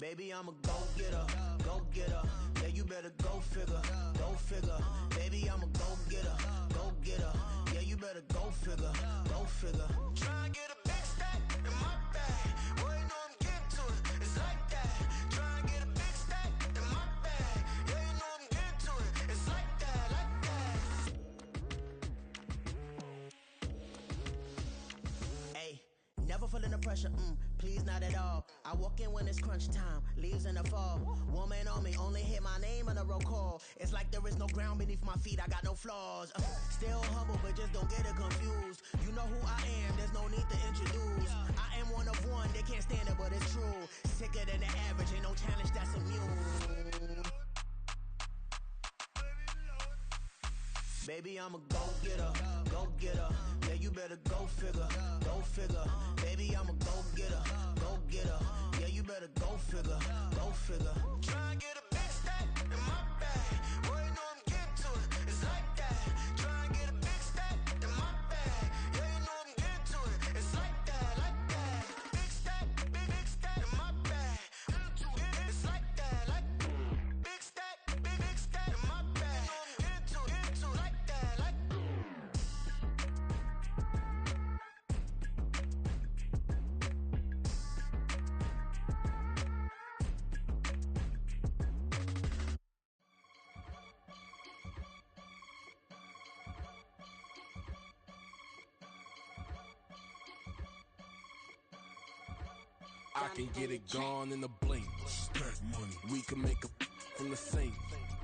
Baby, I'm a go-getter, go-getter. Yeah, you better go figure, go figure. Baby, I'm a go-getter, go-getter. Yeah, you better go figure, go figure. Try and get a big stack in my bag. Boy, you know I'm getting to it, it's like that. Try and get a big stack in my bag. Yeah, you know I'm getting to it, it's like that, like that. Hey, never feeling the pressure, please not at all. I walk in when it's crunch time, leaves in the fall. Woman on me, only hit my name on the roll call. It's like there is no ground beneath my feet, I got no flaws. Still humble, but just don't get it confused. You know who I am, there's no need to introduce. I am one of one, they can't stand it, but it's true. Sicker than the average, ain't no challenge that's immune. Baby, I'm a go-getter, go-getter. Yeah, you better go figure, go figure. Baby, I'm a go-getter, go-getter. Yeah, you better go figure, go figure. Try and get a big stack in my bag. Boy, you know I'm getting to it, it's like that. Try and get a big stack in my bag. Yeah, you know I'm getting to it, it's like that, like that. Big stack, big stack in my bag. It's like that, like big stack, big stack in my bag. You know I'm getting to it, like that, like. I can get it gone in a blink. Stack money. We can make a from the sink.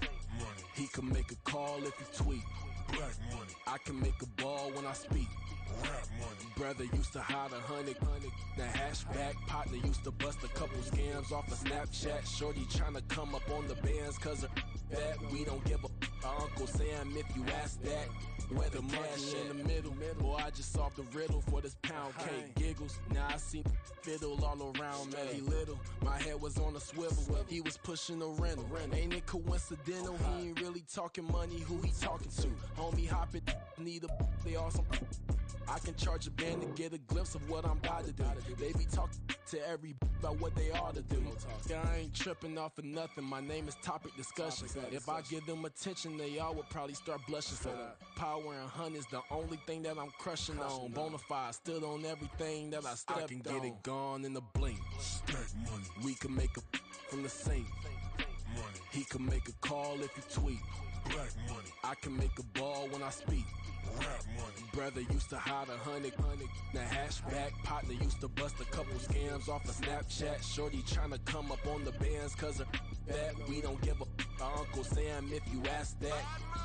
Money. He can make a call if he tweet. Black money. I can make a ball when I speak. Rap money. Brother used to hide 100. The hashback partner used to bust a couple scams off of Snapchat. Shorty tryna come up on the bands cause of that. We don't give a Uncle Sam if you ask that. Where the money in the middle. Boy, I just solved the riddle for this pound cake. Giggles, now I see fiddle all around me. He little, my head was on a swivel. He was pushing a rental. Ain't it coincidental? He ain't really talking money, who he talking to? Homie hopping, need a, they awesome. I can charge a band to get a glimpse of what I'm about to do. They be talking to every about what they ought to do. Yeah, I ain't tripping off of nothing. My name is Topic Discussion. If I give them attention, they all would probably start blushing. So power and hunt is the only thing that I'm crushing on. Bonafide stood on everything that I stepped on. I can get it gone in a blink. Stack money. We can make a from the sink. Money. He can make a call if he tweet. Black money. I can make a ball when I speak. Rap money. Brother used to hide 100. The hashback partner used to bust a couple scams off of Snapchat. Shorty tryna come up on the bands cause of that. We don't give a Uncle Sam if you ask that.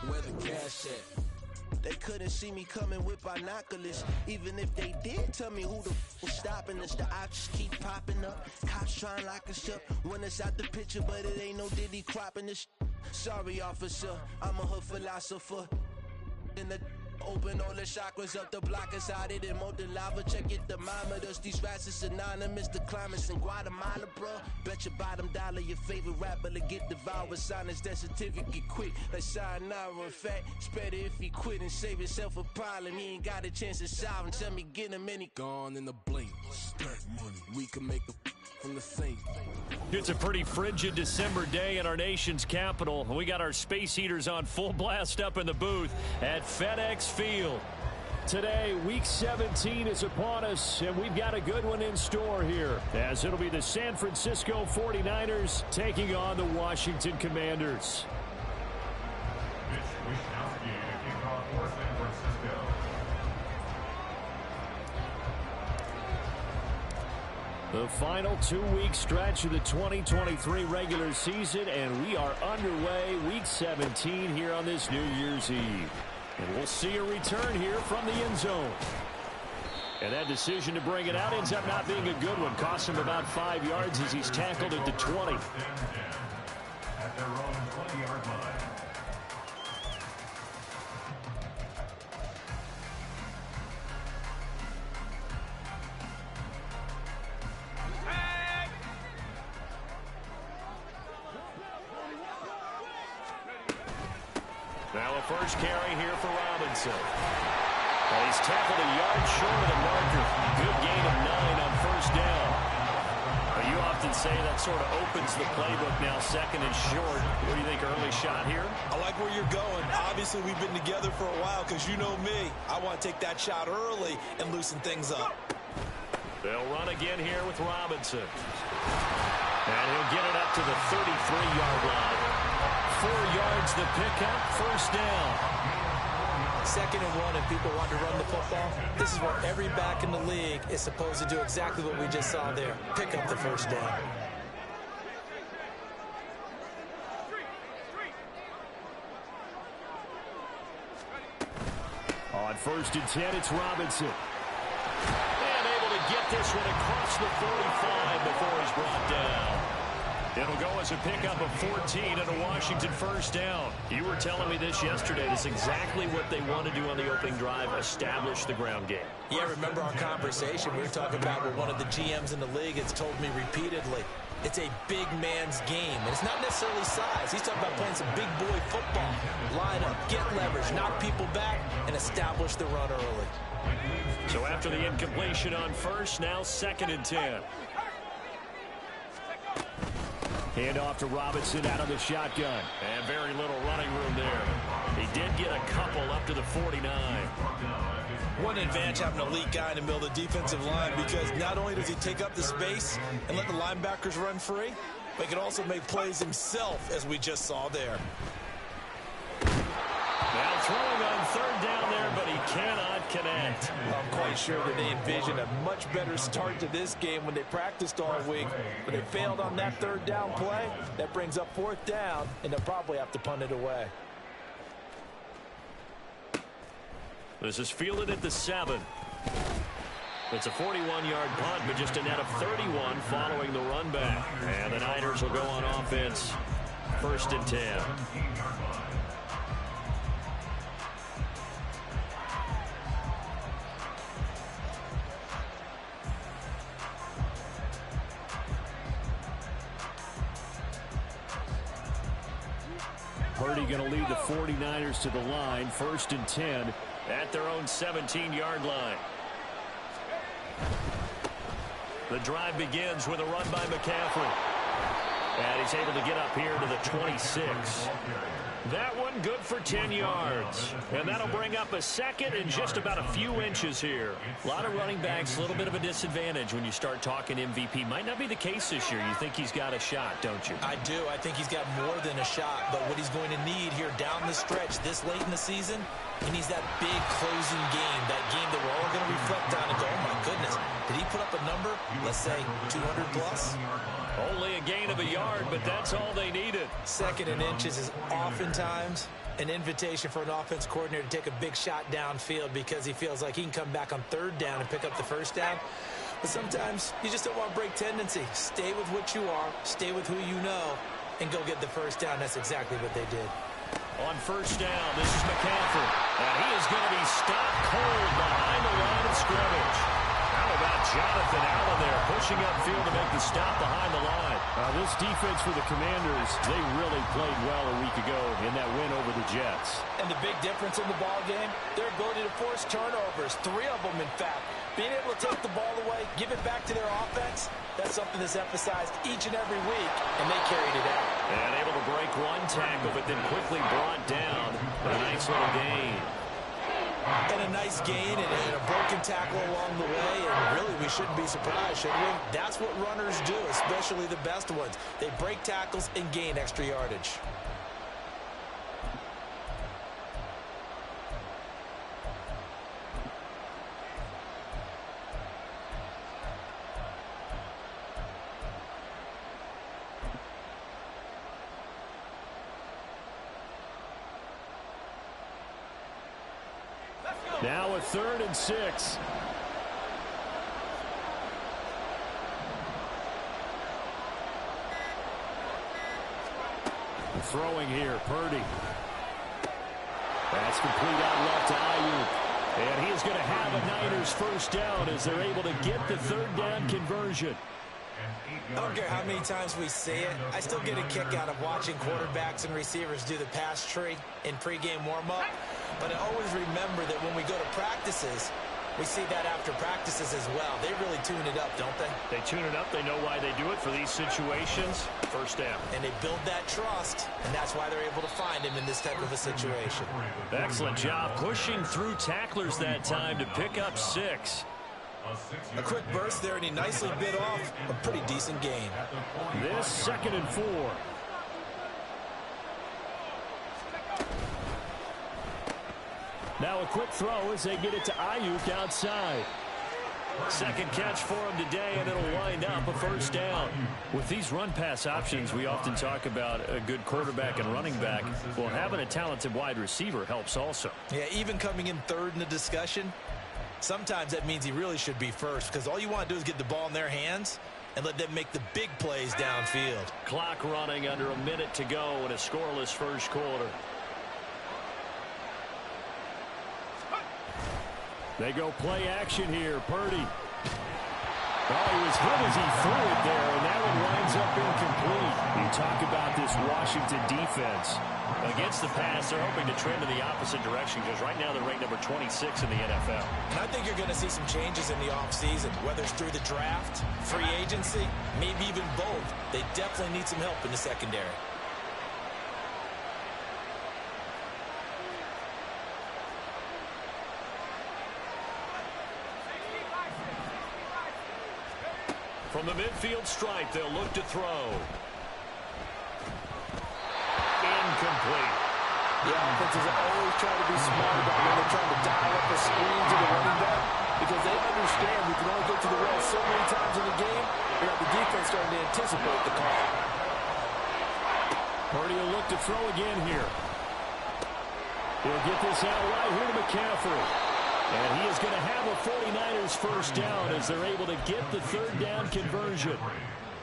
Where the cash at? They couldn't see me coming with binoculars. Even if they did, tell me who the was stopping us. The options keep popping up. Cops trying to lock us up. When it's out the picture, but it ain't no Diddy cropping this. Sorry, officer, I'm a hood philosopher. In the open all the chakras up the block inside it and molten lava. Check it, thermometers. These rats is anonymous. The climates in Guatemala, bro. Bet your bottom dollar your favorite rapper to get devoured. Sign his death certificate quick. Like sayonara. In fact, it's better if he quit and save himself a problem. He ain't got a chance to solve him. Tell me, get him any. Gone in a blink. Stack money. We can make a from the sink. It's a pretty frigid December day in our nation's capital. We got our space heaters on full blast up in the booth at FedEx Field. Today, Week 17 is upon us, and we've got a good one in store here, as it'll be the San Francisco 49ers taking on the Washington Commanders. The final 2-week stretch of the 2023 regular season, and we are underway, Week 17 here on this New Year's Eve. And we'll see a return here from the end zone. And that decision to bring it out ends up not being a good one. Costs him about 5 yards as he's tackled at the 20. At their own 20-yard line. Now a first carry here for Robinson. And he's tackled a yard short of the marker. Good gain of 9 on first down. You off often say that sort of opens the playbook now, second and short. What do you think, early shot here? I like where you're going. Obviously, we've been together for a while because you know me. I want to take that shot early and loosen things up. They'll run again here with Robinson. And he'll get it up to the 33-yard line. 4 yards the pickup, first down. Second and 1, if people want to run the football, this is where every back in the league is supposed to do exactly what we just saw there. Pick up the first down. On first and 10, it's Robinson. And able to get this one across the 45 before he's brought down. It'll go as a pickup of 14 and a Washington first down. You were telling me this yesterday. This is exactly what they want to do on the opening drive, establish the ground game. Yeah, remember our conversation. We were talking about what one of the GMs in the league has told me repeatedly. It's a big man's game. And it's not necessarily size. He's talking about playing some big boy football. Line up, get leverage, knock people back, and establish the run early. So after the incompletion on first, now second and 10. Hand off to Robinson out of the shotgun. And very little running room there. He did get a couple up to the 49. One advantage having an elite guy in the middle of the defensive line because not only does he take up the space and let the linebackers run free, but he can also make plays himself, as we just saw there. Now throwing on third down there, but he cannot connect. I'm quite sure that they envisioned a much better start to this game when they practiced all week, but they failed on that third down play. That brings up fourth down, and they'll probably have to punt it away. This is fielded at the 7. It's a 41-yard punt, but just a net of 31 following the run back. And the Niners will go on offense, first and 10. Purdy going to lead the 49ers to the line, first and 10 at their own 17-yard line. The drive begins with a run by McCaffrey. And he's able to get up here to the 26. That one good for 10 yards. And that'll bring up a second and just about a few inches here. A lot of running backs, a little bit of a disadvantage when you start talking MVP. Might not be the case this year. You think he's got a shot, don't you? I do. I think he's got more than a shot. But what he's going to need here down the stretch this late in the season, he needs that big closing game, that game that we're all going to reflect on and go, oh, my goodness, did he put up a number, let's say 200 plus? Only a gain of a yard, but that's all they needed. Second and inches is oftentimes an invitation for an offense coordinator to take a big shot downfield because he feels like he can come back on third down and pick up the first down. But sometimes you just don't want to break tendency. Stay with what you are, stay with who you know, and go get the first down. That's exactly what they did. On first down, this is McCaffrey. And he is going to be stopped cold behind the line of scrimmage. How about Jonathan Allen there pushing upfield to make the stop behind the line? This defense for the Commanders, they really played well a week ago in that win over the Jets. And the big difference in the ball game, their ability to force turnovers, 3 of them in fact. Being able to take the ball away, give it back to their offense, that's something that's emphasized each and every week, and they carried it out. And able to break one tackle, but then quickly brought down. A nice little gain. And a nice gain and a broken tackle along the way, and really we shouldn't be surprised, should we? That's what runners do, especially the best ones. They break tackles and gain extra yardage. Now a 3rd and 6. Throwing here, Purdy. That's complete out left to Ayuk. And he is going to have a Niners first down as they're able to get the 3rd down conversion. I don't care how many times we say it, I still get a kick out of watching quarterbacks and receivers do the pass tree in pregame warm-up. But I always remember that when we go to practices, We see that after practices as well. They really tune it up, don't they? They tune it up. They know why they do it for these situations. First down. And they build that trust, and that's why they're able to find him in this type of a situation. Excellent job pushing through tacklers that time to pick up 6. A quick burst there, and he nicely bit off a pretty decent gain. This 2nd and 4. Now a quick throw as they get it to Ayuk outside. Second catch for him today, and it'll wind up a first down. With these run-pass options, we often talk about a good quarterback and running back. Well, having a talented wide receiver helps also. Yeah, even coming in third in the discussion, sometimes that means he really should be first, because all you want to do is get the ball in their hands and let them make the big plays downfield. Clock running under a minute to go in a scoreless first quarter. They go play action here. Purdy. Oh, he was hit as he threw it there, and that one winds up incomplete. You talk about this Washington defense. Against the pass, they're hoping to trend in the opposite direction because right now they're ranked number 26 in the NFL. And I think you're going to see some changes in the offseason, whether it's through the draft, free agency, maybe even both. They definitely need some help in the secondary. From the midfield stripe, they'll look to throw. Incomplete. Yeah, offenses are always trying to be smart about when they're trying to dial up a screen to the running back because they understand we can only get to the well so many times in the game. You got the defense starting to anticipate the call. Purdy will look to throw again here. He'll get this out right here to McCaffrey. And he is going to have a 49ers first down as they're able to get the third down conversion.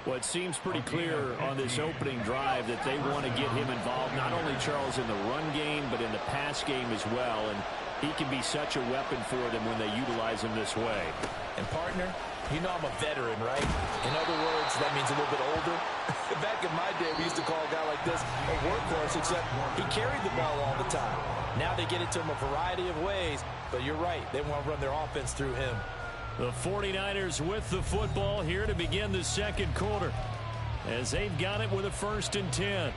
Well, it seems pretty clear on this opening drive that they want to get him involved, not only, Charles, in the run game, but in the pass game as well. And he can be such a weapon for them when they utilize him this way. And, partner, you know I'm a veteran, right? In other words, that means a little bit older. Back in my day, we used to call a guy like this a workhorse, except he carried the ball all the time. Now they get it to him a variety of ways, but you're right. They want to run their offense through him. The 49ers with the football here to begin the second quarter as they've got it with a 1st and 10.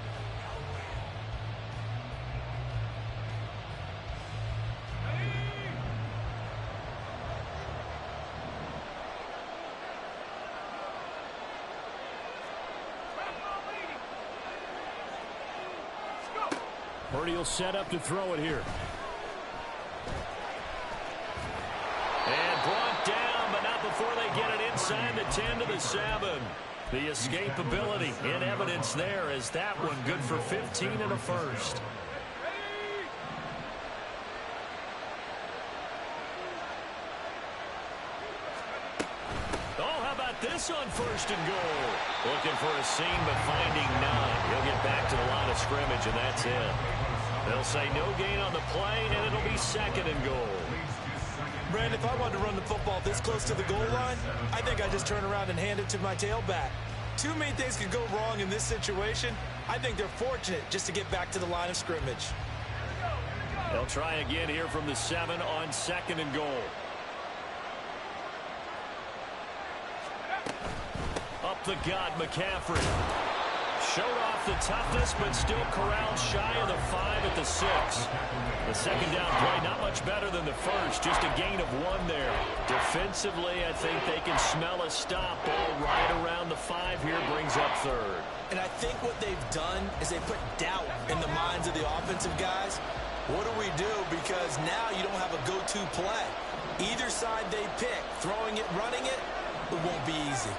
Purdy will set up to throw it here. And brought down, but not before they get it inside the 10 to the 7. The escapability in evidence there as that one good for 15 and a first. Oh, how about this on 1st and goal? Looking for a seam, but finding none. He'll get back to the line of scrimmage, and that's it. They'll say no gain on the play, and it'll be 2nd and goal. Brandon, if I wanted to run the football this close to the goal line, I think I'd just turn around and hand it to my tailback. Too many things could go wrong in this situation. I think they're fortunate just to get back to the line of scrimmage. They'll try again here from the 7 on 2nd and goal. Up the gut, McCaffrey. Showed off the toughness, but still corralled shy of the 5 at the 6. The second down play, not much better than the first, just a gain of 1 there. Defensively, I think they can smell a stop. Ball right around the 5 here, brings up 3rd. And I think what they've done is they put doubt in the minds of the offensive guys. What do we do? Because now you don't have a go-to play. Either side they pick, throwing it, running it, it won't be easy.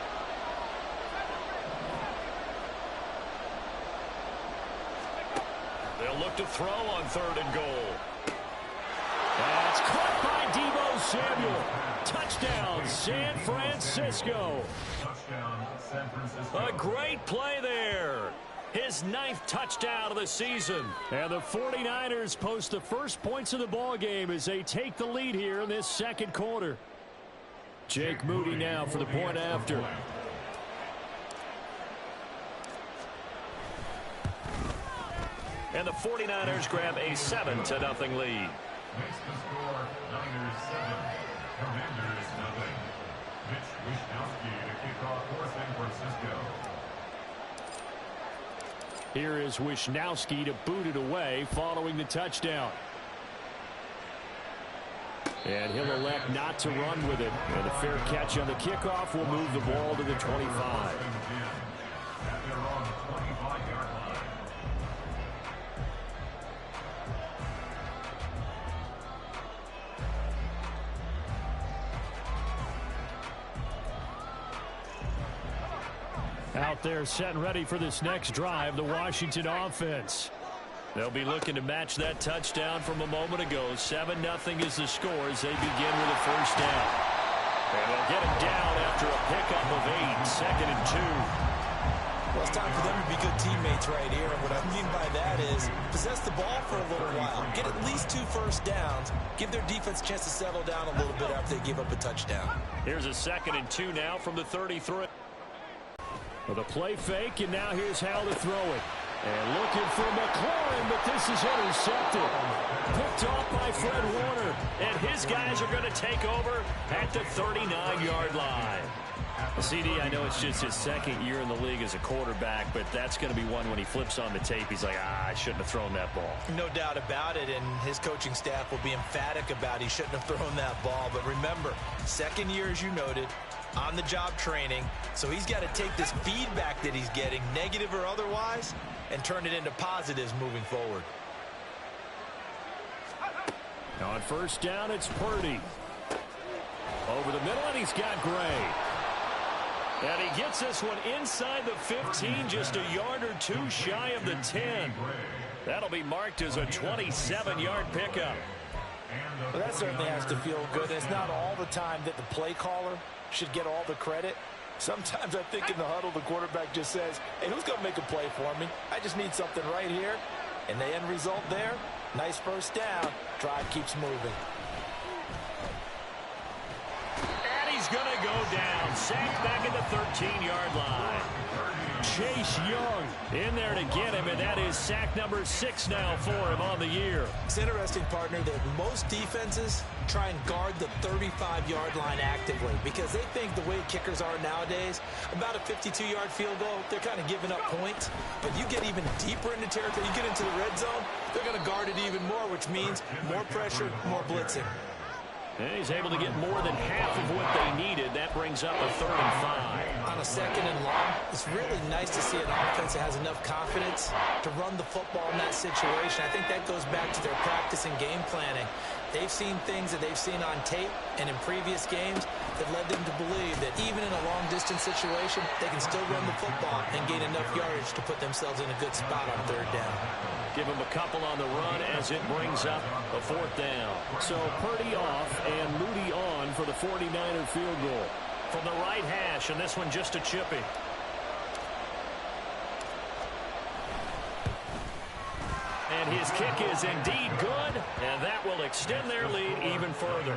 They'll look to throw on 3rd and goal. That's caught by Deebo Samuel. Touchdown, San Francisco. A great play there. His 9th touchdown of the season. And the 49ers post the first points of the ball game as they take the lead here in this second quarter. Jake Moody now for the point after. And the 49ers grab a 7-0 lead. Commanders, nothing. Mitch Wishnowsky to kick off for San Francisco. Here is Wishnowsky to boot it away following the touchdown. And he'll elect not to run with it. And a fair catch on the kickoff will move the ball to the 25. At their own 25-yard line. Out there set and ready for this next drive, the Washington offense. They'll be looking to match that touchdown from a moment ago. 7-0 is the score as they begin with a first down. And they'll get him down after a pickup of 8, 2nd and 2. Well, it's time for them to be good teammates right here. And what I mean by that is possess the ball for a little while. Get at least 2 first downs. Give their defense a chance to settle down a little bit after they give up a touchdown. Here's a 2nd and 2 now from the 33. With a play fake, and now here's how to throw it. And looking for McLaurin, but this is intercepted. Picked off by Fred Warner. And his guys are going to take over at the 39-yard line. CD, I know it's just his 2nd year in the league as a quarterback, but that's going to be one when he flips on the tape. He's like, I shouldn't have thrown that ball. No doubt about it, and his coaching staff will be emphatic about he shouldn't have thrown that ball. But remember, 2nd year, as you noted, on-the-job training, so he's got to take this feedback that he's getting, negative or otherwise, and turn it into positives moving forward. On first down, it's Purdy. Over the middle, and he's got Gray. And he gets this one inside the 15, just a yard or 2 shy of the 10. That'll be marked as a 27-yard pickup. Well, that certainly has to feel good. It's not all the time that the play caller should get all the credit. Sometimes I think in the huddle, the quarterback just says, hey, who's going to make a play for me? I just need something right here. And the end result there, nice first down. Drive keeps moving. And he's going to go down. Sacked back at the 13-yard line. Chase Young in there to get him, and that is sack number 6 now for him on the year. It's interesting, partner, that most defenses try and guard the 35-yard line actively because they think the way kickers are nowadays, about a 52-yard field goal, they're kind of giving up points. But you get even deeper into territory, you get into the red zone, they're going to guard it even more, which means more pressure, more blitzing. And he's able to get more than half of what they needed. That brings up a 3rd and 5. On a 2nd and long, it's really nice to see an offense that has enough confidence to run the football in that situation. I think that goes back to their practice and game planning. They've seen things that they've seen on tape and in previous games that led them to believe that even in a long-distance situation, they can still run the football and gain enough yardage to put themselves in a good spot on 3rd down. Give him a couple on the run as it brings up a 4th down. So Purdy off and Moody on for the 49er field goal. From the right hash, and this one just a chippy. And his kick is indeed good, and that will extend their lead even further.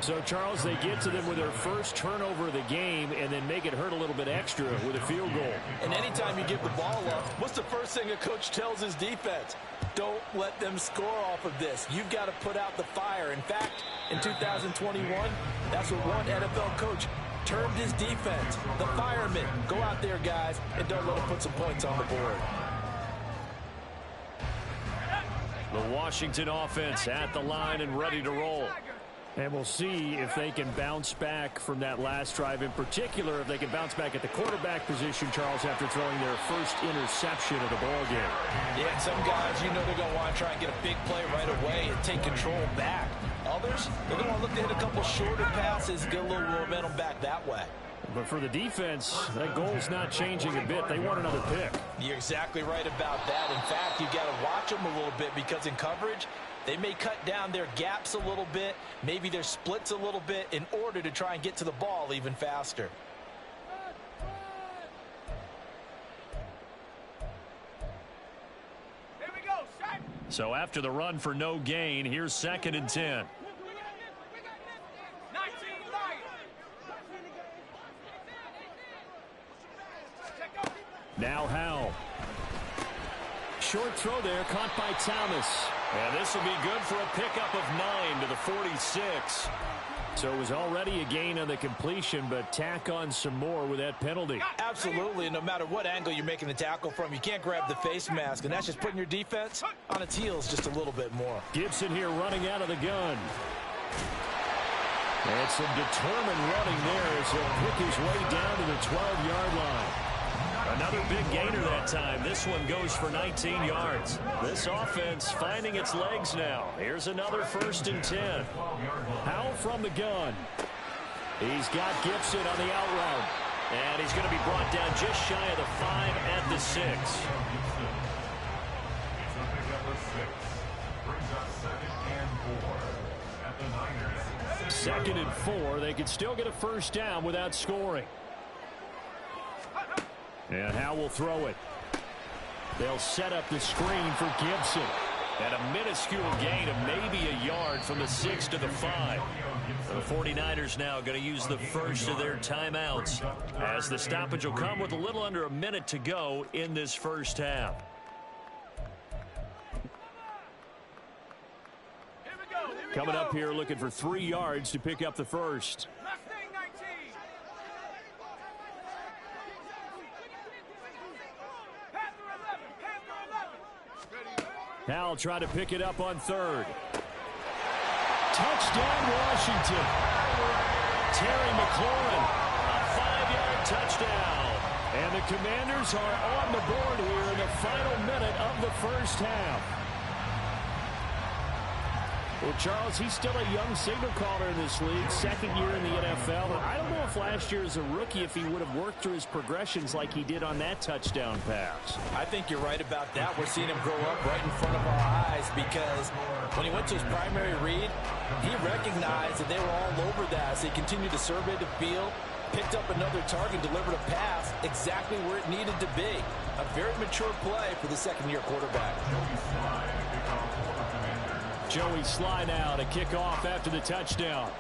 So, Charles, they get to them with their first turnover of the game and then make it hurt a little bit extra with a field goal. And anytime you give the ball up, what's the first thing a coach tells his defense? Don't let them score off of this. You've got to put out the fire. In fact, in 2021, that's what one NFL coach termed his defense. The firemen. Go out there, guys, and don't let them put some points on the board. The Washington offense at the line and ready to roll. And we'll see if they can bounce back from that last drive, in particular, if they can bounce back at the quarterback position, Charles, after throwing their first interception of the ball game. Yeah, and some guys, you know they're going to want to try and get a big play right away and take control back. Others, they're going to look to hit a couple shorter passes, get a little momentum back that way. But for the defense, that goal's not changing a bit. They want another pick. You're exactly right about that. In fact, you got to watch them a little bit because in coverage, they may cut down their gaps a little bit, maybe their splits a little bit in order to try and get to the ball even faster. Here we go, set. So after the run for no gain, here's 2nd and 10. Now Howell. Short throw there, caught by Thomas. And this will be good for a pickup of 9 to the 46. So it was already a gain on the completion, but tack on some more with that penalty. Absolutely. No matter what angle you're making the tackle from, you can't grab the face mask, and that's just putting your defense on its heels just a little bit more. Gibson here running out of the gun. And some determined running there as he'll pick his way down to the 12-yard line. Another big gainer that time. This one goes for 19 yards. This offense finding its legs now. Here's another 1st and 10. Howell from the gun. He's got Gibson on the out route. And he's going to be brought down just shy of the 5 at the 6. Second and 4. They could still get a 1st down without scoring. And Howell will throw it. They'll set up the screen for Gibson. And a minuscule gain of maybe a yard from the 6 to the 5. The 49ers now going to use the first of their timeouts, as the stoppage will come with a little under a minute to go in this first half. Coming up here looking for 3 yards to pick up the first. Howell trying to pick it up on 3rd. Touchdown, Washington. Terry McLaurin, a 5-yard touchdown. And the Commanders are on the board here in the final minute of the first half. Well, Charles, he's still a young signal caller in this league, 2nd year in the NFL. And I don't know if last year as a rookie, if he would have worked through his progressions like he did on that touchdown pass. I think you're right about that. We're seeing him grow up right in front of our eyes, because when he went to his primary read, he recognized that they were all over that. So he continued to survey the field, picked up another target, delivered a pass exactly where it needed to be. A very mature play for the 2nd-year quarterback. Joey Sly now to kick off after the touchdown.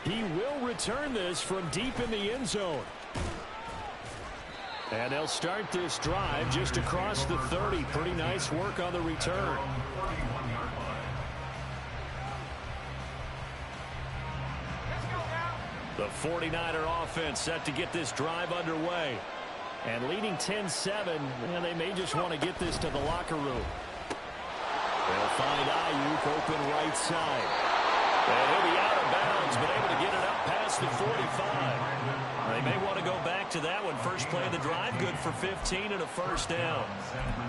He will return this from deep in the end zone. And they'll start this drive just across the 30. Pretty nice work on the return. The 49er offense set to get this drive underway. And leading 10-7, and they may just want to get this to the locker room. They'll find Ayuk open right side. And he'll be out of bounds, but able to get it up past the 45. They may want to go back to that one. First play of the drive, good for 15 and a 1st down.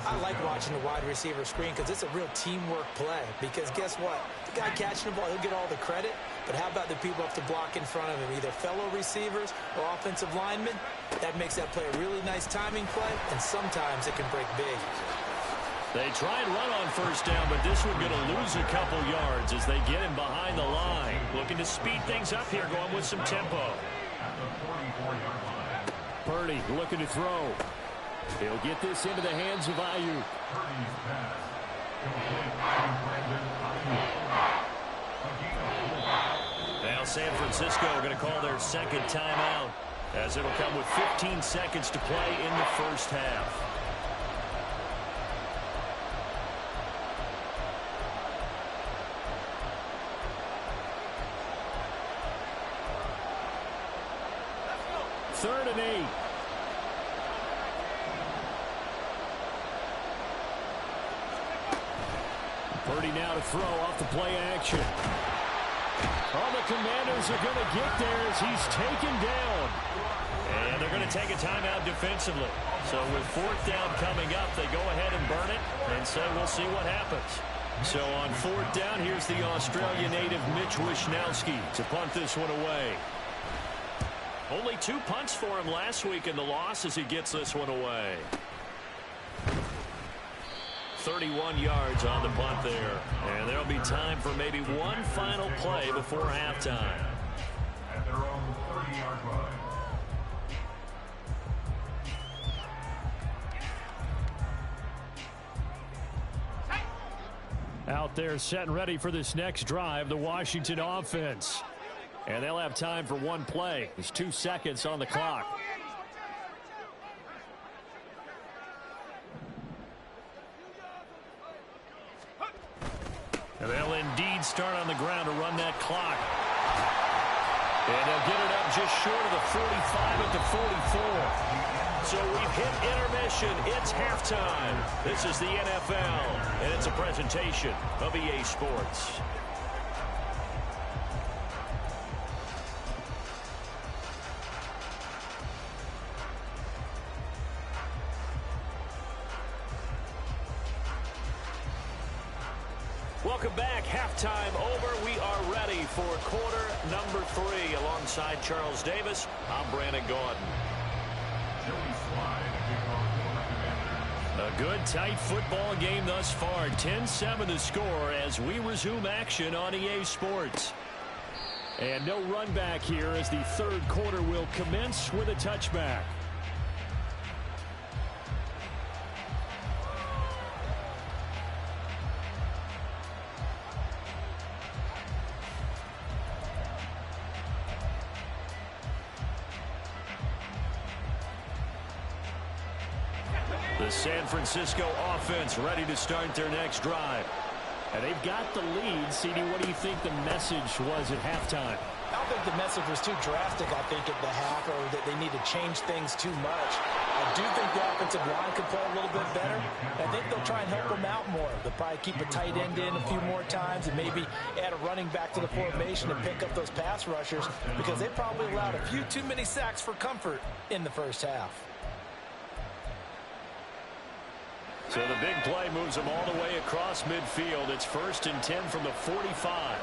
I like watching the wide receiver screen because it's a real teamwork play. Because guess what? The guy catching the ball, he'll get all the credit. But how about the people up to block in front of him, either fellow receivers or offensive linemen? That makes that play a really nice timing play, and sometimes it can break big. They try and run on 1st down, but this one going to lose a couple yards as they get him behind the line. Looking to speed things up here, going with some tempo. Purdy looking to throw. He'll get this into the hands of Ayuk. Now San Francisco going to call their 2nd timeout, as it'll come with 15 seconds to play in the first half. Third and 8. Purdy now to throw off the play action. All the Commanders are going to get there as he's taken down. And they're going to take a timeout defensively. So with 4th down coming up, they go ahead and burn it and say we'll see what happens. So on 4th down, here's the Australia native Mitch Wishnowsky to punt this one away. Only 2 punts for him last week in the loss as he gets this one away. 31 yards on the punt there. And there'll be time for maybe one final play before halftime. At their own 30-yard line. Out there set and ready for this next drive, the Washington offense. And they'll have time for one play. There's 2 seconds on the clock. And they'll indeed start on the ground to run that clock. And they'll get it up just short of the 45 at the 44. So we've hit intermission. It's halftime. This is the NFL, and it's a presentation of EA Sports. Welcome back. Halftime over. We are ready for quarter number 3. Alongside Charles Davis, I'm Brandon Gaudin. A good, tight football game thus far. 10-7 the score as we resume action on EA Sports. And no run back here as the third quarter will commence with a touchback. The San Francisco offense ready to start their next drive. And they've got the lead. CD, what do you think the message was at halftime? I don't think the message was too drastic, I think, at the half, or that they need to change things too much. I do think the offensive line could play a little bit better. I think they'll try and help them out more. They'll probably keep a tight end in a few more times and maybe add a running back to the formation and pick up those pass rushers, because they probably allowed a few too many sacks for comfort in the first half. So the big play moves them all the way across midfield. It's 1st and 10 from the 45.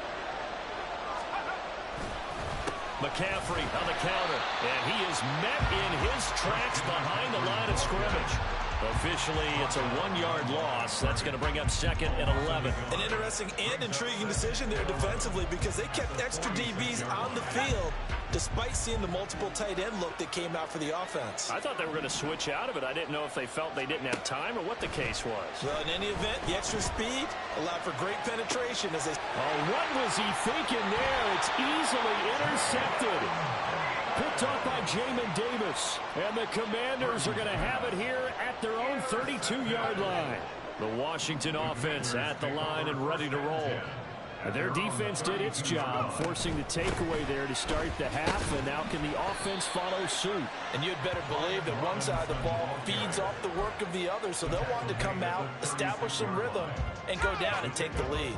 McCaffrey on the counter, and he is met in his tracks behind the line of scrimmage. Officially, it's a 1-yard loss. That's going to bring up 2nd and 11. An interesting and intriguing decision there defensively, because they kept extra DBs on the field despite seeing the multiple tight end look that came out for the offense. I thought they were going to switch out of it. I didn't know if they felt they didn't have time or what the case was. Well, in any event, the extra speed allowed for great penetration as they... Oh, what was he thinking there? It's easily intercepted. Picked up by Jamin Davis. And the Commanders are going to have it here at their own 32-yard line. The Washington offense at the line and ready to roll. Their defense did its job, forcing the takeaway there to start the half, and now can the offense follow suit? And you'd better believe that one side of the ball feeds off the work of the other, so they'll want to come out, establish some rhythm, and go down and take the lead.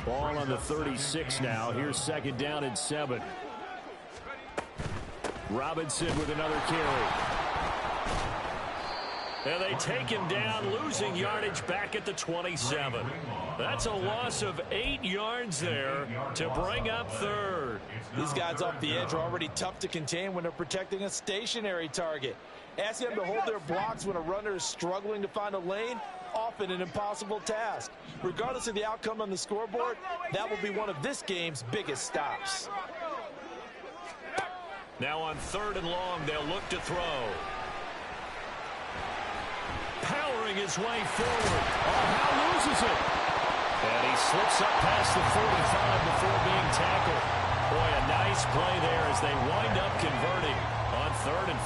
Ball on the 36 now. Here's 2nd down and 7. Robinson with another carry. And they take him down, losing yardage back at the 27. That's a loss of 8 yards there to bring up 3rd. These guys off the edge are already tough to contain when they're protecting a stationary target. Asking them to hold their blocks when a runner is struggling to find a lane, often an impossible task. Regardless of the outcome on the scoreboard, that will be one of this game's biggest stops. Now on 3rd and long, they'll look to throw. Powering his way forward. Oh, Howe loses it. And he slips up past the 45 before being tackled. Boy, a nice play there as they wind up converting on 3rd and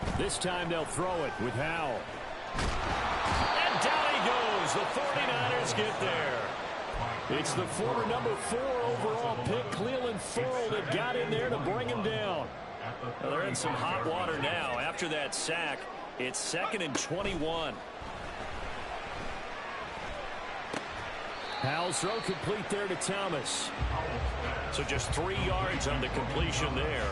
15. This time they'll throw it with Howe. And down he goes. The 49ers get there. It's the former number 4 overall pick, Clelin Ferrell, that got in there to bring him down. Well, they're in some hot water now. After that sack, it's 2nd and 21. Howell's throw complete there to Thomas. So just 3 yards on the completion there.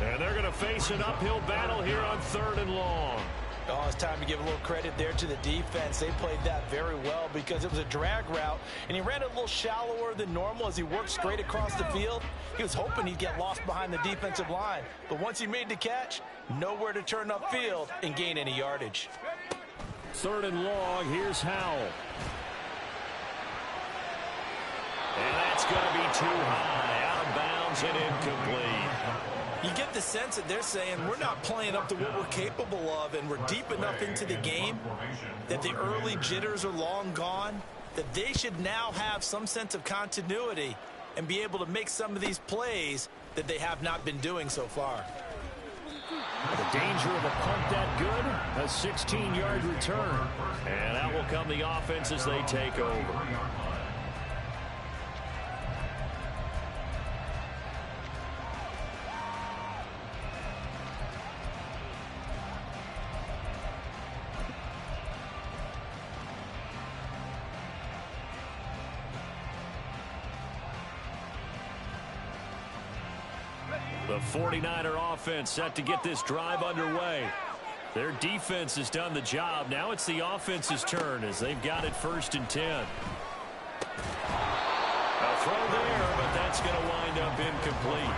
And they're going to face an uphill battle here on 3rd and long. Oh, it's time to give a little credit there to the defense. They played that very well because it was a drag route, and he ran it a little shallower than normal as he worked straight across the field. He was hoping he'd get lost behind the defensive line, but once he made the catch, nowhere to turn upfield and gain any yardage. 3rd and long, here's Howell. And that's going to be too high, out of bounds and incomplete. You get the sense that they're saying we're not playing up to what we're capable of, and we're deep enough into the game that the early jitters are long gone, that they should now have some sense of continuity and be able to make some of these plays that they have not been doing so far. The danger of a punt that good, a 16-yard return. And out will come the offense as they take over. The 49er offense set to get this drive underway. Their defense has done the job. Now it's the offense's turn as they've got it 1st and 10. A throw there, but that's going to wind up incomplete.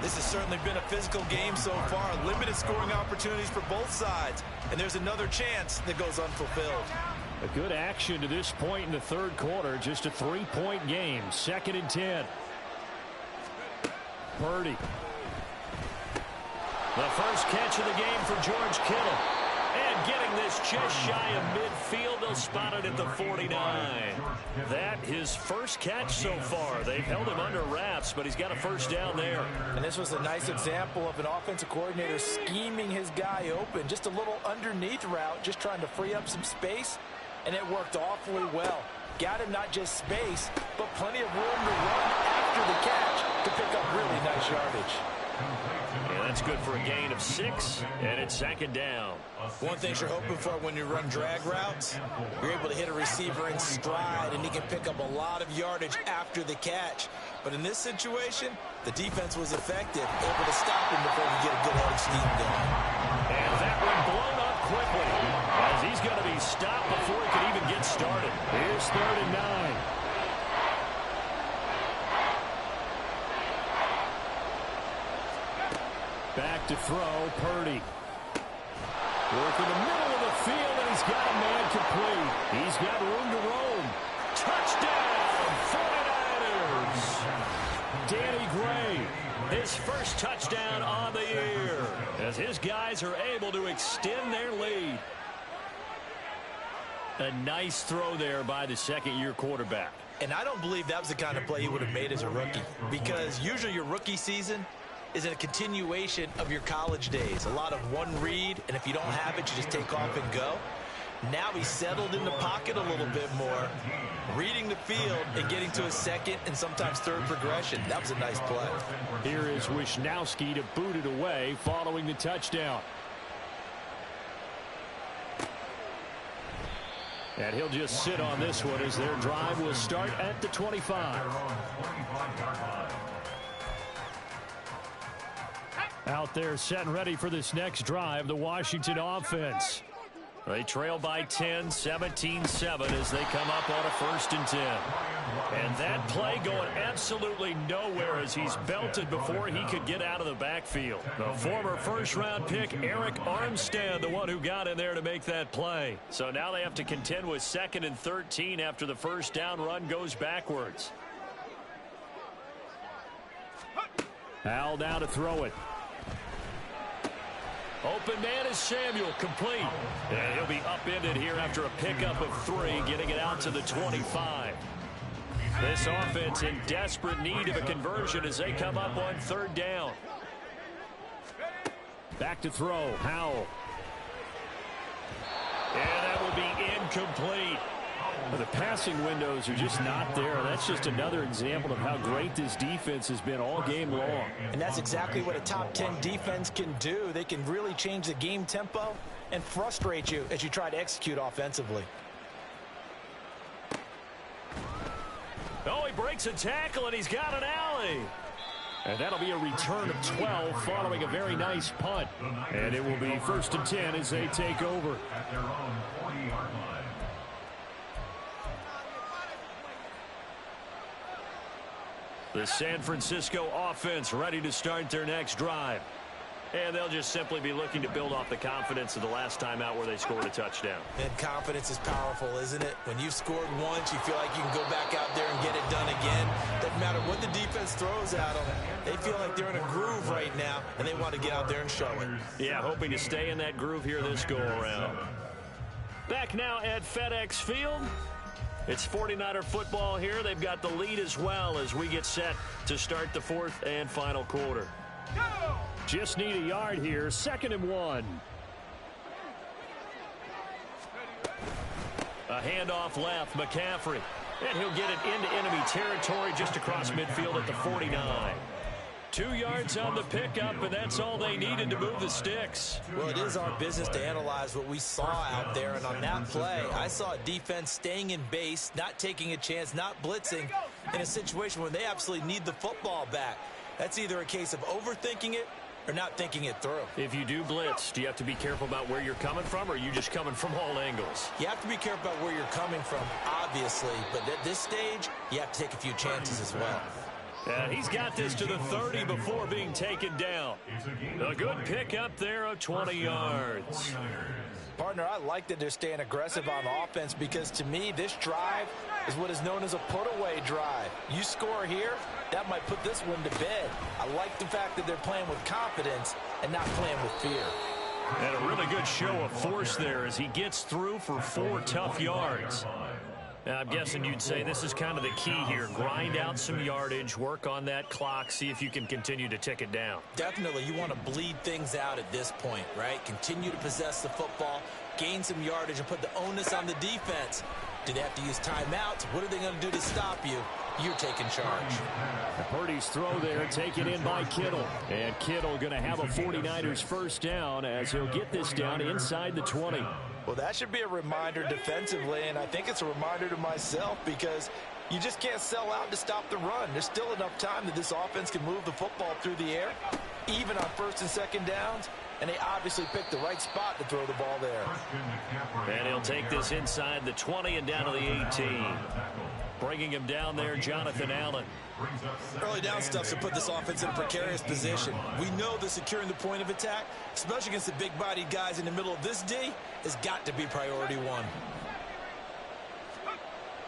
This has certainly been a physical game so far. Limited scoring opportunities for both sides. And there's another chance that goes unfulfilled. A good action to this point in the 3rd quarter. Just a 3-point game. 2nd and 10. Purdy. The first catch of the game for George Kittle. And getting this just shy of midfield. They'll spot it at the 49. That his first catch so far. They've held him under wraps, but he's got a 1st down there. And this was a nice example of an offensive coordinator scheming his guy open. Just a little underneath route, just trying to free up some space. And it worked awfully well. Got him not just space, but plenty of room to run after the catch to pick up really nice yardage. And that's good for a gain of 6, and it's 2nd down. One thing you're hoping for when you run drag routes, you're able to hit a receiver in stride, and he can pick up a lot of yardage after the catch. But in this situation, the defense was effective, able to stop him before he get a good head scheme going. And that one blown up quickly, as he's going to be stopped before he can even get started. Here's 3rd and 9. Back to throw, Purdy. Work in the middle of the field, and he's got a man complete. He's got room to roam. Touchdown, 49ers! Danny Gray, his first touchdown on the year, as his guys are able to extend their lead. A nice throw there by the 2nd-year quarterback. And I don't believe that was the kind of play he would have made as a rookie, because usually your rookie season is a continuation of your college days. A lot of one read, and if you don't have it, you just take off and go. Now he's settled in the pocket a little bit more, reading the field and getting to his 2nd and sometimes 3rd progression. That was a nice play. Here is Wisnowski to boot it away following the touchdown. And he'll just sit on this one as their drive will start at the 25. Out there set and ready for this next drive, the Washington offense. They trail by 10, 17-7 as they come up on a 1st and 10. And that play going absolutely nowhere as he's belted before he could get out of the backfield. The former 1st-round pick, Eric Armstead, the one who got in there to make that play. So now they have to contend with 2nd and 13 after the 1st down run goes backwards. Howell now to throw it. Open man is Samuel, complete. And he'll be upended here after a pickup of 3, getting it out to the 25. This offense in desperate need of a conversion as they come up on 3rd down. Back to throw, Howell. And that will be incomplete. The passing windows are just not there. That's just another example of how great this defense has been all game long. And that's exactly what a top 10 defense can do. They can really change the game tempo and frustrate you as you try to execute offensively. Oh, he breaks a tackle, and he's got an alley. And that'll be a return of 12 following a very nice punt. And it will be 1st and 10 as they take over. At their own 40-yard line. The San Francisco offense ready to start their next drive. And they'll just simply be looking to build off the confidence of the last time out where they scored a touchdown. And confidence is powerful, isn't it? When you've scored once, you feel like you can go back out there and get it done again. Doesn't matter what the defense throws at them. They feel like they're in a groove right now, and they want to get out there and show it. Yeah, hoping to stay in that groove here this go-around. Back now at FedEx Field. It's 49er football here. They've got the lead as well as we get set to start the 4th and final quarter. Go! Just need a yard here. 2nd and 1. A handoff left. McCaffrey. And he'll get it into enemy territory just across midfield at the 49. 2 yards on the pickup, and that's all they needed to move the sticks. Well, it is our business to analyze what we saw out there, and on that play, I saw a defense staying in base, not taking a chance, not blitzing, in a situation where they absolutely need the football back. That's either a case of overthinking it or not thinking it through. If you do blitz, do you have to be careful about where you're coming from, or are you just coming from all angles? You have to be careful about where you're coming from, obviously, but at this stage, you have to take a few chances as well. And he's got this to the 30 before being taken down. A good pickup there of 20 yards. Partner, I like that they're staying aggressive on offense because, to me, this drive is what is known as a put-away drive. You score here, that might put this one to bed. I like the fact that they're playing with confidence and not playing with fear. And a really good show of force there as he gets through for 4 tough yards. Now, I'm guessing you'd say this is kind of the key here. Grind out some yardage, work on that clock, see if you can continue to tick it down. Definitely, you want to bleed things out at this point, right? Continue to possess the football, gain some yardage, and put the onus on the defense. Do they have to use timeouts? What are they going to do to stop you? You're taking charge. Purdy's throw there taken in by Kittle. And Kittle going to have a 49ers first down as he'll get this down inside the 20. Well, that should be a reminder defensively, and I think it's a reminder to myself because you just can't sell out to stop the run. There's still enough time that this offense can move the football through the air, even on 1st and 2nd downs, and they obviously picked the right spot to throw the ball there. And he'll take this inside the 20 and down to the 18. Bringing him down there, Jonathan Allen. Early down stuff should put this offense in a precarious position. We know that securing the point of attack, especially against the big-bodied guys in the middle of this D, has got to be priority one.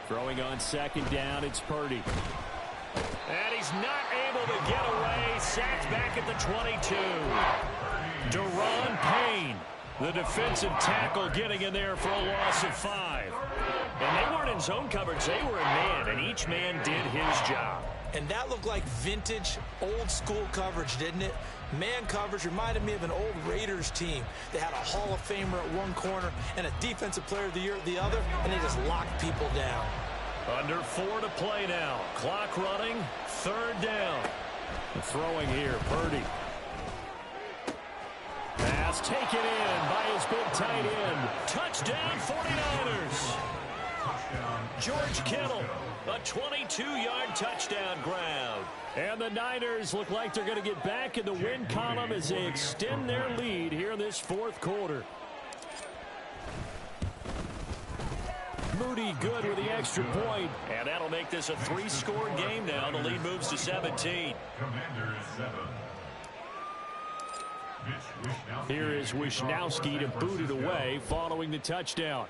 Throwing on 2nd down, it's Purdy. And he's not able to get away. Sacked back at the 22. Deron Payne, the defensive tackle, getting in there for a loss of 5. And they weren't in zone coverage. They were in man, and each man did his job. And that looked like vintage, old-school coverage, didn't it? Man coverage reminded me of an old Raiders team. They had a Hall of Famer at one corner and a Defensive Player of the Year at the other, and they just locked people down. Under 4 to play now. Clock running, 3rd down. Throwing here, Purdy. Pass taken in by his big tight end. Touchdown, 49ers. George Kittle, a 22-yard touchdown grab. And the Niners look like they're going to get back in the win column as they extend their lead here in this 4th quarter. Moody good with the extra point. And that'll make this a 3-score game now. The lead moves to 17. Here is Wishnowski to boot it away following the touchdown.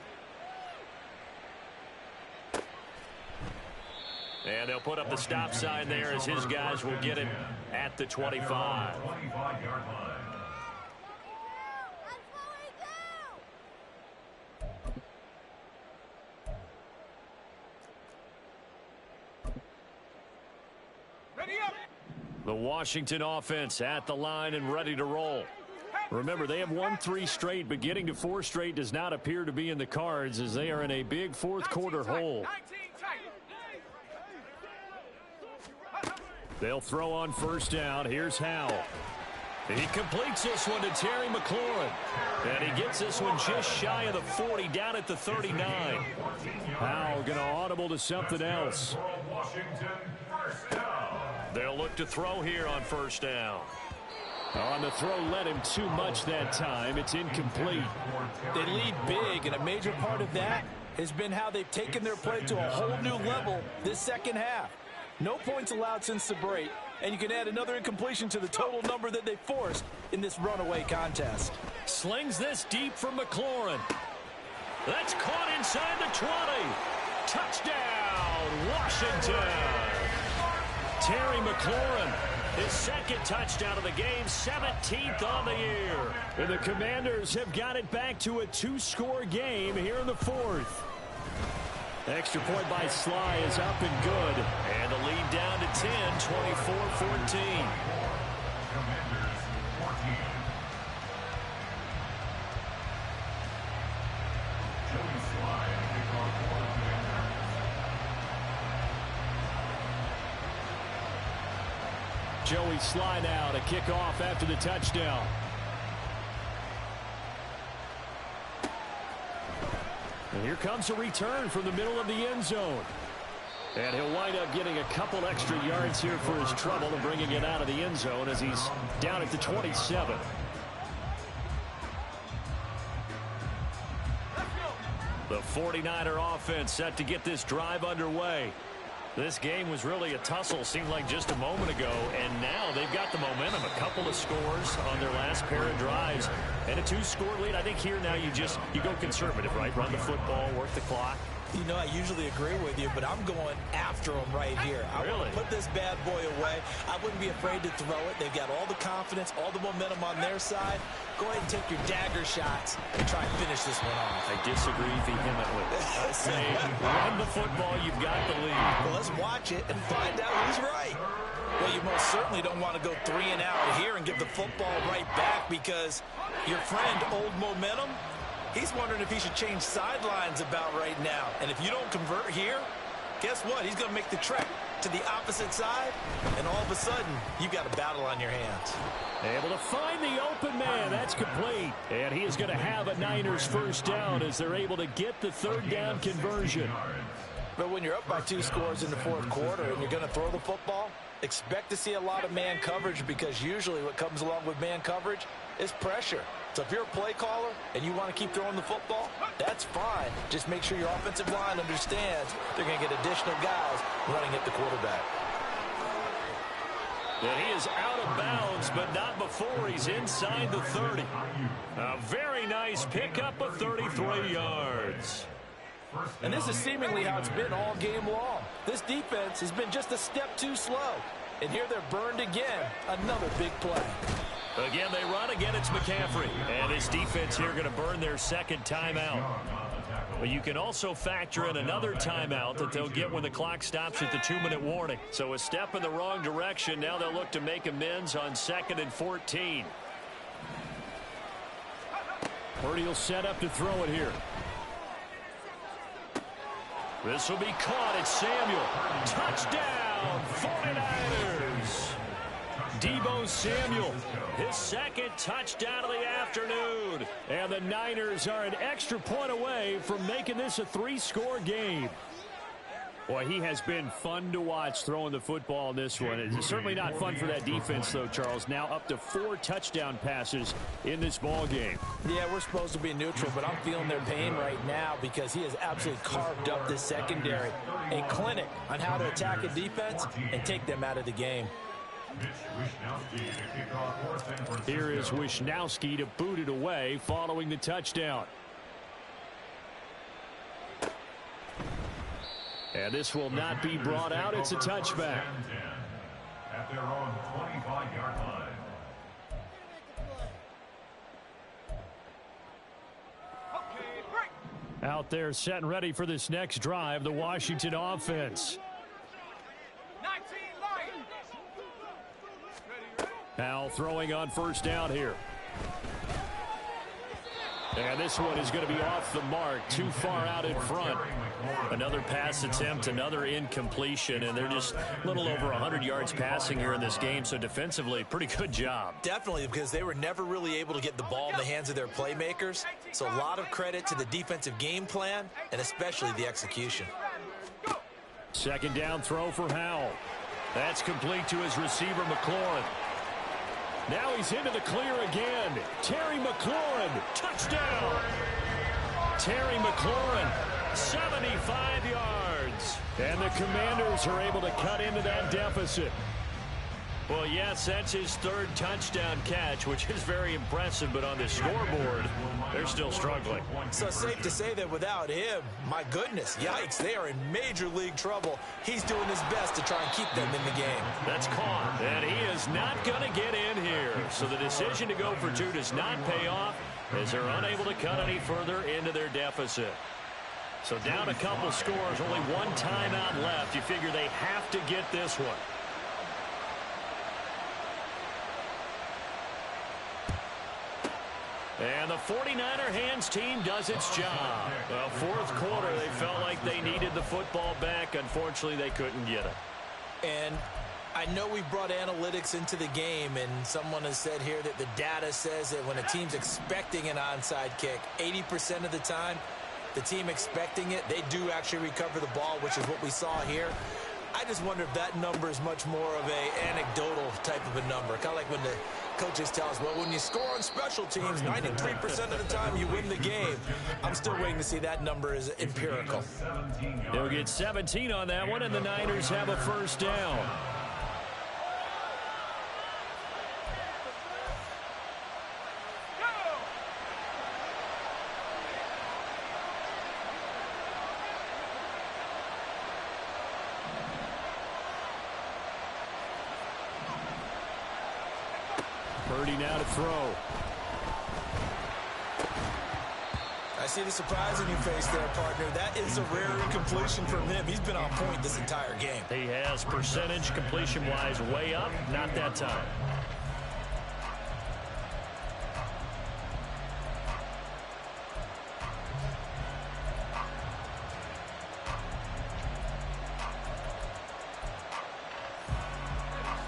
And they'll put up the stop sign there as his guys will get it at the 25. The Washington offense at the line and ready to roll. Remember, they have won 3 straight, but getting to 4 straight does not appear to be in the cards as they are in a big 4th quarter hole. They'll throw on 1st down. Here's Howell. He completes this one to Terry McLaurin. And he gets this one just shy of the 40, down at the 39. Howell going to audible to something else. They'll look to throw here on 1st down. On the throw, led him too much that time. It's incomplete. They lead big, and a major part of that has been how they've taken their play to a whole new level this 2nd half. No points allowed since the break, and you can add another incompletion to the total number that they forced in this runaway contest. Slings this deep from McLaurin. That's caught inside the 20. Touchdown, Washington. Terry McLaurin, his 2nd touchdown of the game, 17th on the year. And the Commanders have got it back to a 2-score game here in the 4th. Extra point by Sly is up and good. And the lead down to 10, 24-14. Joey Sly now to kick off after the touchdown. And here comes a return from the middle of the end zone. And he'll wind up getting a couple extra yards here for his trouble and bringing it out of the end zone as he's down at the 27. The 49er offense set to get this drive underway. This game was really a tussle, seemed like just a moment ago, and now they've got the momentum. A couple of scores on their last pair of drives, and a 2-score lead. I think here now you go conservative, right? Run the football, work the clock. You know, I usually agree with you, but I'm going after him right here. I want to put this bad boy away. I wouldn't be afraid to throw it. They've got all the confidence, all the momentum on their side. Go ahead and take your dagger shots and try and finish this one off. I disagree vehemently. I say run the football, you've got the lead. Well, let's watch it and find out who's right. Well, you most certainly don't want to go 3 and out here and give the football right back because your friend, Old Momentum, he's wondering if he should change sidelines about right now. And if you don't convert here, guess what? He's going to make the trek to the opposite side, and all of a sudden, you've got a battle on your hands. Able to find the open man. That's complete. And he is going to have a Niners first down as they're able to get the third down conversion. But when you're up by 2 scores in the fourth quarter and you're going to throw the football, expect to see a lot of man coverage because usually what comes along with man coverage is pressure. So if you're a play caller and you want to keep throwing the football, that's fine. Just make sure your offensive line understands they're going to get additional guys running at the quarterback. And he is out of bounds, but not before he's inside the 30. A very nice pickup of 33 yards. And this is seemingly how it's been all game long. This defense has been just a step too slow. And here they're burned again. Another big play. Again, they run. Again, it's McCaffrey. And this defense here going to burn their second timeout. But you can also factor in another timeout that they'll get when the clock stops at the 2-minute warning. So a step in the wrong direction. Now they'll look to make amends on 2nd and 14. Purdy will set up to throw it here. This will be caught. It's Samuel. Touchdown, 49ers. Deebo Samuel, his second touchdown of the afternoon. And the Niners are an extra point away from making this a 3-score game. Boy, he has been fun to watch throwing the football in this one. It's certainly not fun for that defense, though, Charles. Now up to 4 touchdown passes in this ball game. Yeah, we're supposed to be neutral, but I'm feeling their pain right now because he has absolutely carved up this secondary. A clinic on how to attack a defense and take them out of the game. Here is Wishnowski to boot it away following the touchdown. And this will not be brought out. It's a touchback. At their own 25-yard line. Out there set and ready for this next drive, the Washington offense. Now throwing on first down here. And this one is going to be off the mark, too far out in front. Another pass attempt, another incompletion, and they're just a little over 100 yards passing here in this game, so defensively, pretty good job. Definitely, because they were never really able to get the ball in the hands of their playmakers, so a lot of credit to the defensive game plan, and especially the execution. Second down throw for Howell. That's complete to his receiver, McLaurin. Now he's into the clear again. Terry McLaurin, touchdown. Terry McLaurin, 75 yards. And the Commanders are able to cut into that deficit. Well, yes, that's his 3rd touchdown catch, which is very impressive, but on the scoreboard, they're still struggling. So safe to say that without him, my goodness, yikes, they are in major league trouble. He's doing his best to try and keep them in the game. That's caught, and he is not going to get in here. So the decision to go for 2 does not pay off as they're unable to cut any further into their deficit. So down a couple scores, only 1 timeout left. You figure they have to get this one. And the 49er hands team does its job. Well, fourth quarter, they felt like they needed the football back. Unfortunately, they couldn't get it. And I know we've brought analytics into the game, and someone has said here that the data says that when a team's expecting an onside kick, 80% of the time, the team expecting it, they do actually recover the ball, which is what we saw here. I just wonder if that number is much more of a anecdotal type of a number. Kind of like when the coaches tell us, well, when you score on special teams, 93% of the time you win the game. I'm still waiting to see that number is empirical. They'll get 17 on that one, and the Niners have a first down. Purdy now to throw. I see the surprise in your face there, partner. That is a rare incompletion from him. He's been on point this entire game. He has percentage completion-wise way up. Not that time.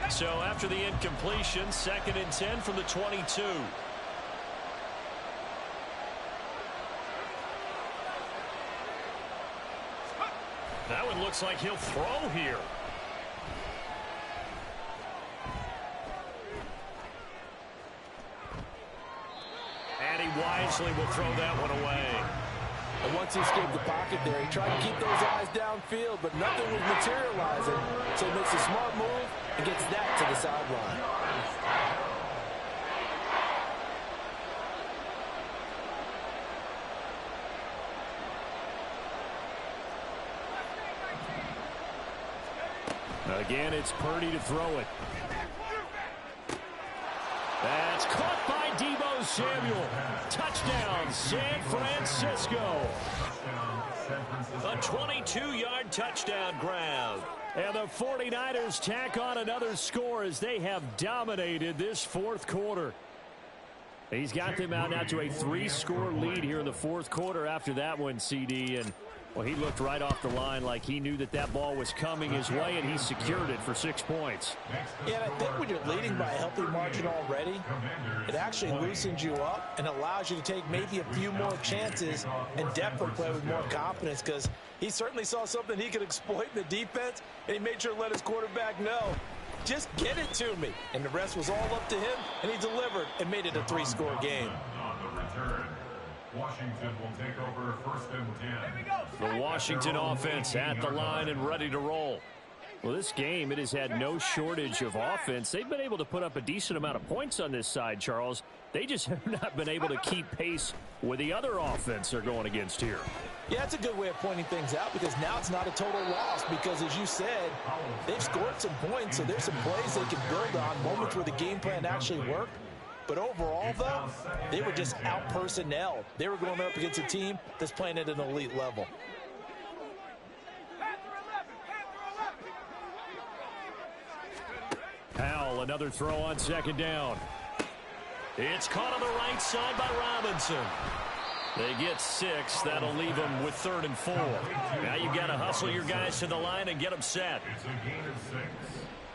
So after the incompletion, 2nd and 10 from the 22. That one looks like he'll throw here. And he wisely will throw that one away. And once he escaped the pocket there, he tried to keep those eyes downfield, but nothing was materializing. So he makes a smart move and gets that to the sideline. Again, it's Purdy to throw it. That's caught by Deebo Samuel. Touchdown, San Francisco. A 22-yard touchdown grab. And the 49ers tack on another score as they have dominated this fourth quarter. He's got them out now to a 3-score lead here in the fourth quarter after that one, CD. And, well, he looked right off the line like he knew that that ball was coming his way, and he secured it for 6 points. Yeah, and I think when you're leading by a healthy margin already, it actually loosens you up and allows you to take maybe a few more chances and definitely play with more confidence, because he certainly saw something he could exploit in the defense, and he made sure to let his quarterback know, just get it to me. And the rest was all up to him, and he delivered and made it a 3-score game. On the return, Washington will take over 1st and 10. The Washington offense at the line and ready to roll. Well, this game, it has had no shortage of offense. They've been able to put up a decent amount of points on this side, Charles. They just have not been able to keep pace with the other offense they're going against here. Yeah, that's a good way of pointing things out, because now it's not a total loss, because as you said, they've scored some points, so there's some plays they can build on, moments where the game plan actually worked. But overall, though, they were just out-personnel. They were going up against a team that's playing at an elite level. Powell, another throw on 2nd down. It's caught on the right side by Robinson. They get 6. That'll leave them with 3rd and 4. Now you've got to hustle your guys to the line and get them set. It's a gain of 6.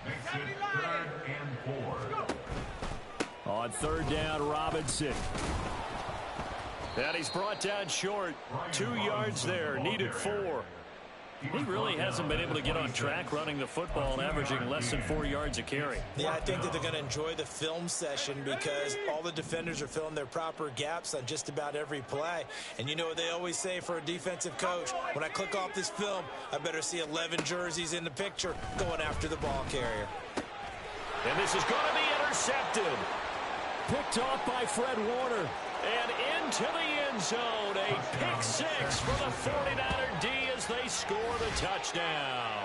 Makes it 3rd and 4. On 3rd down, Robinson. And he's brought down short. 2 yards there, needed 4. He really hasn't been able to get on track running the football and averaging less than 4 yards a carry. Yeah, I think that they're going to enjoy the film session, because all the defenders are filling their proper gaps on just about every play. And you know what they always say for a defensive coach? When I click off this film, I better see 11 jerseys in the picture going after the ball carrier. And this is going to be intercepted. Picked off by Fred Warner. And into the end zone. A pick 6 for the 49er D as they score the touchdown.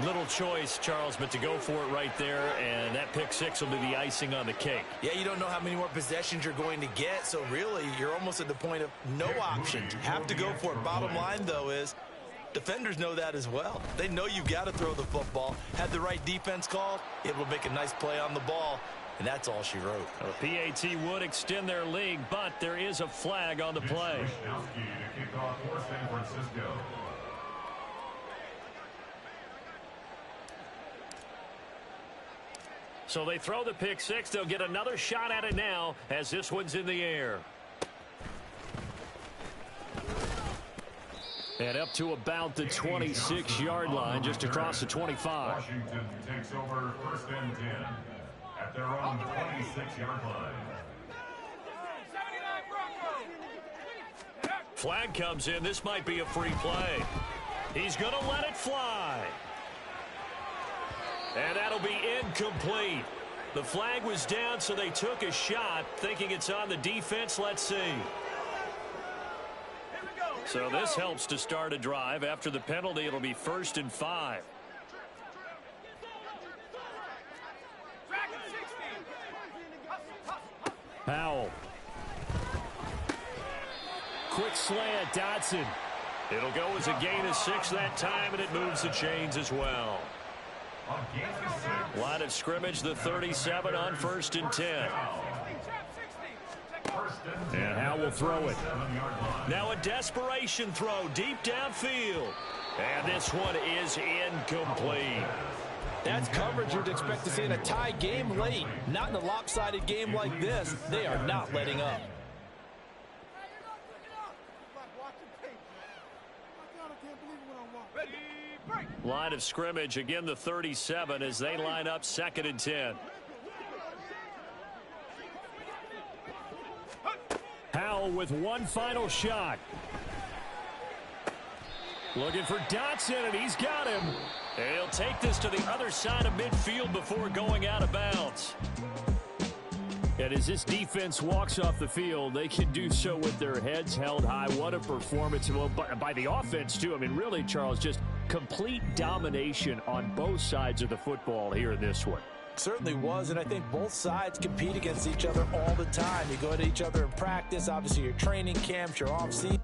Little choice, Charles, but to go for it right there, and that pick 6 will be the icing on the cake. Yeah, you don't know how many more possessions you're going to get, so really you're almost at the point of no options. Have to go for it. Bottom line, though, is defenders know that as well. They know you've got to throw the football. Had the right defense called, it will make a nice play on the ball. And that's all she wrote. Well, the PAT would extend their lead, but there is a flag on the play. Wishnowsky to kick off for San Francisco. So they throw the pick six. They'll get another shot at it now as this one's in the air. And up to about the 26-yard line, just across the 25. Washington takes over 1st and 10 at their own 26-yard line. Flag comes in. This might be a free play. He's going to let it fly. And that'll be incomplete. The flag was down, so they took a shot, thinking it's on the defense. Let's see. So this helps to start a drive. After the penalty, it'll be 1st and 5. Howell. Quick slant, Dotson. It'll go as a gain of 6 that time, and it moves the chains as well. Line of scrimmage, the 37 on 1st and 10. And Howell will throw it. Now a desperation throw deep downfield. And this one is incomplete. That's coverage you'd expect to see in a tie game late. Not in a lopsided game like this. They are not letting up. Line of scrimmage, again the 37 as they line up 2nd and 10. Howell with one final shot. Looking for Dotson, and he's got him. And he'll take this to the other side of midfield before going out of bounds. And as this defense walks off the field, they can do so with their heads held high. What a performance by the offense, too. I mean, really, Charles, just complete domination on both sides of the football here in this one. Certainly was, and I think both sides compete against each other all the time. You go to each other in practice, obviously your training camps, your off-season.